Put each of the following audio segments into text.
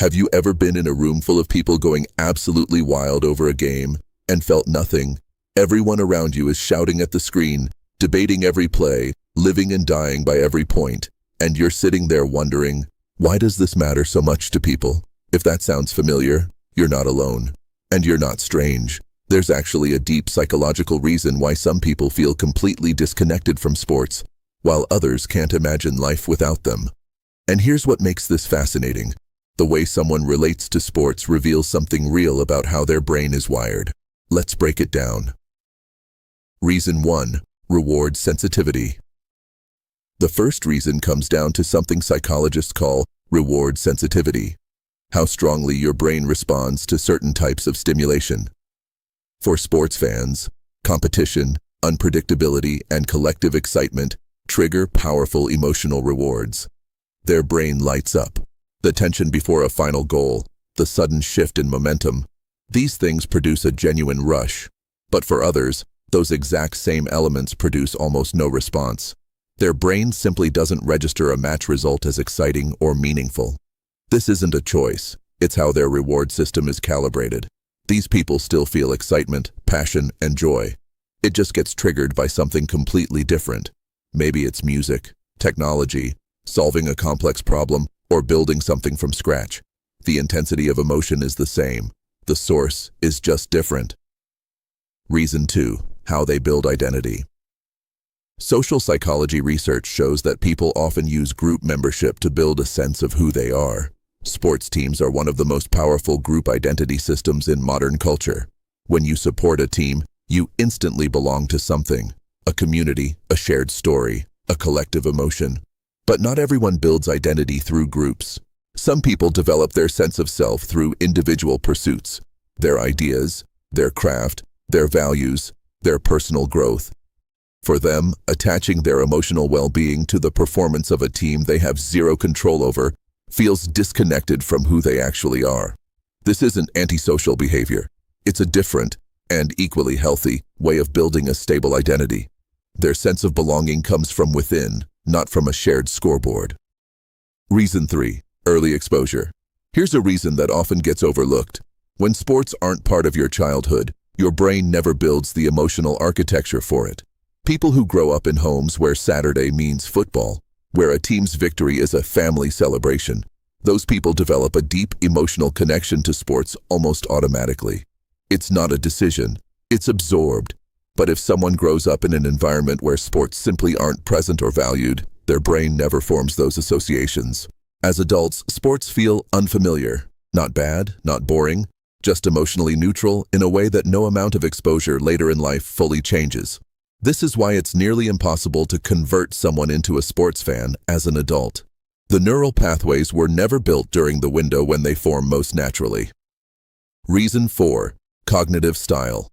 Have you ever been in a room full of people going absolutely wild over a game and felt nothing? Everyone around you is shouting at the screen, debating every play, living and dying by every point, and you're sitting there wondering, why does this matter so much to people? If that sounds familiar, you're not alone. And you're not strange. There's actually a deep psychological reason why some people feel completely disconnected from sports, while others can't imagine life without them. And here's what makes this fascinating. The way someone relates to sports reveals something real about how their brain is wired. Let's break it down. Reason 1. Reward sensitivity. The first reason comes down to something psychologists call reward sensitivity. How strongly your brain responds to certain types of stimulation. For sports fans, competition, unpredictability, and collective excitement trigger powerful emotional rewards. Their brain lights up. The tension before a final goal, the sudden shift in momentum, these things produce a genuine rush. But for others, those exact same elements produce almost no response. Their brain simply doesn't register a match result as exciting or meaningful. This isn't a choice, it's how their reward system is calibrated. These people still feel excitement, passion, and joy. It just gets triggered by something completely different. Maybe it's music, technology, solving a complex problem, or building something from scratch. The intensity of emotion is the same. The source is just different. Reason 2. How they build identity. Social psychology research shows that people often use group membership to build a sense of who they are. Sports teams are one of the most powerful group identity systems in modern culture. When you support a team, you instantly belong to something, a community, a shared story, a collective emotion. But not everyone builds identity through groups. Some people develop their sense of self through individual pursuits, their ideas, their craft, their values, their personal growth. For them, attaching their emotional well-being to the performance of a team they have zero control over feels disconnected from who they actually are. This isn't antisocial behavior. It's a different, and equally healthy, way of building a stable identity. Their sense of belonging comes from within, not from a shared scoreboard. Reason 3. Early exposure. Here's a reason that often gets overlooked. When sports aren't part of your childhood, your brain never builds the emotional architecture for it. People who grow up in homes where Saturday means football, where a team's victory is a family celebration, those people develop a deep emotional connection to sports almost automatically. It's not a decision, it's absorbed. But if someone grows up in an environment where sports simply aren't present or valued, their brain never forms those associations. As adults, sports feel unfamiliar. Not bad, not boring, just emotionally neutral in a way that no amount of exposure later in life fully changes. This is why it's nearly impossible to convert someone into a sports fan as an adult. The neural pathways were never built during the window when they form most naturally. Reason 4. Cognitive style.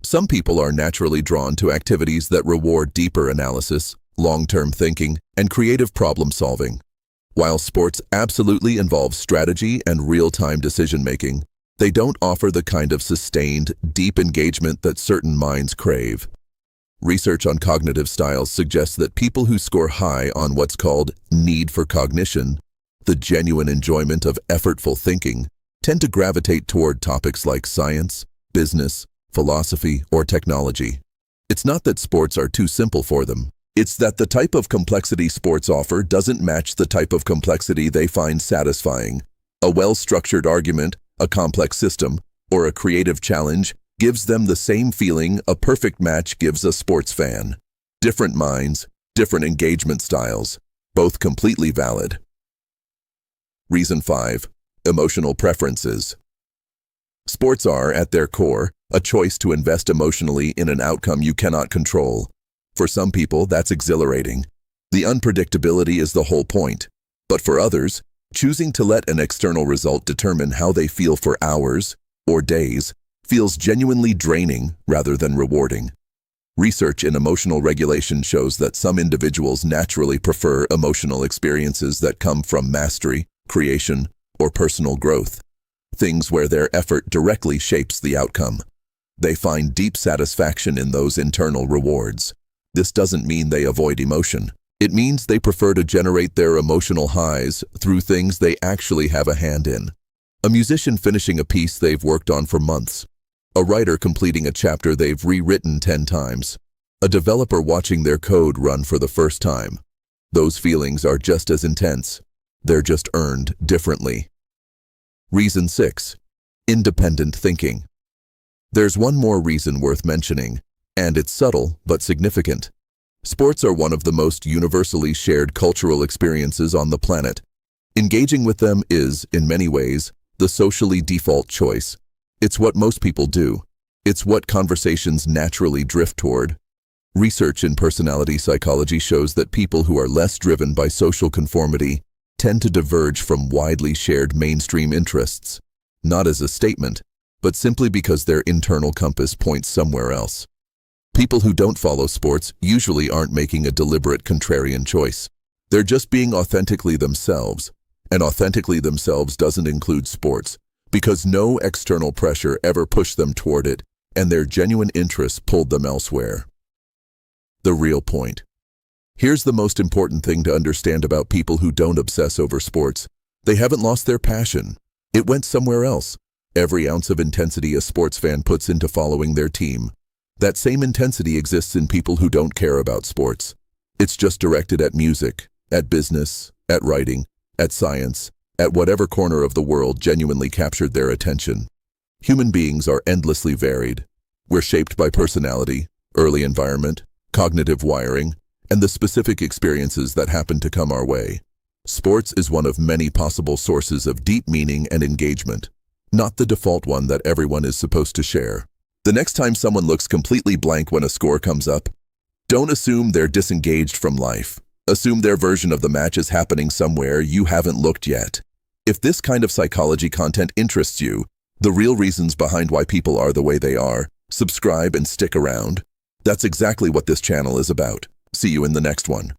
Some people are naturally drawn to activities that reward deeper analysis, long-term thinking, and creative problem-solving. While sports absolutely involve strategy and real-time decision-making, they don't offer the kind of sustained, deep engagement that certain minds crave. Research on cognitive styles suggests that people who score high on what's called need for cognition, the genuine enjoyment of effortful thinking, tend to gravitate toward topics like science, business, philosophy, or technology. It's not that sports are too simple for them. It's that the type of complexity sports offer doesn't match the type of complexity they find satisfying. A well-structured argument, a complex system, or a creative challenge gives them the same feeling a perfect match gives a sports fan. Different minds, different engagement styles, both completely valid. Reason 5. Emotional preferences. Sports are, at their core, a choice to invest emotionally in an outcome you cannot control. For some people, that's exhilarating. The unpredictability is the whole point. But for others, choosing to let an external result determine how they feel for hours or days feels genuinely draining rather than rewarding. Research in emotional regulation shows that some individuals naturally prefer emotional experiences that come from mastery, creation, or personal growth, things where their effort directly shapes the outcome. They find deep satisfaction in those internal rewards. This doesn't mean they avoid emotion. It means they prefer to generate their emotional highs through things they actually have a hand in. A musician finishing a piece they've worked on for months. A writer completing a chapter they've rewritten 10 times. A developer watching their code run for the first time. Those feelings are just as intense. They're just earned differently. Reason 6. Independent thinking. There's one more reason worth mentioning, and it's subtle but significant. Sports are one of the most universally shared cultural experiences on the planet. Engaging with them is, in many ways, the socially default choice. It's what most people do. It's what conversations naturally drift toward. Research in personality psychology shows that people who are less driven by social conformity tend to diverge from widely shared mainstream interests, not as a statement, but simply because their internal compass points somewhere else. People who don't follow sports usually aren't making a deliberate contrarian choice. They're just being authentically themselves, and authentically themselves doesn't include sports, because no external pressure ever pushed them toward it, and their genuine interests pulled them elsewhere. The real point. Here's the most important thing to understand about people who don't obsess over sports. They haven't lost their passion. It went somewhere else. Every ounce of intensity a sports fan puts into following their team, that same intensity exists in people who don't care about sports. It's just directed at music, at business, at writing, at science, at whatever corner of the world genuinely captured their attention. Human beings are endlessly varied. We're shaped by personality, early environment, cognitive wiring, and the specific experiences that happen to come our way. Sports is one of many possible sources of deep meaning and engagement, not the default one that everyone is supposed to share. The next time someone looks completely blank when a score comes up, don't assume they're disengaged from life. Assume their version of the match is happening somewhere you haven't looked yet. If this kind of psychology content interests you, the real reasons behind why people are the way they are, subscribe and stick around. That's exactly what this channel is about. See you in the next one.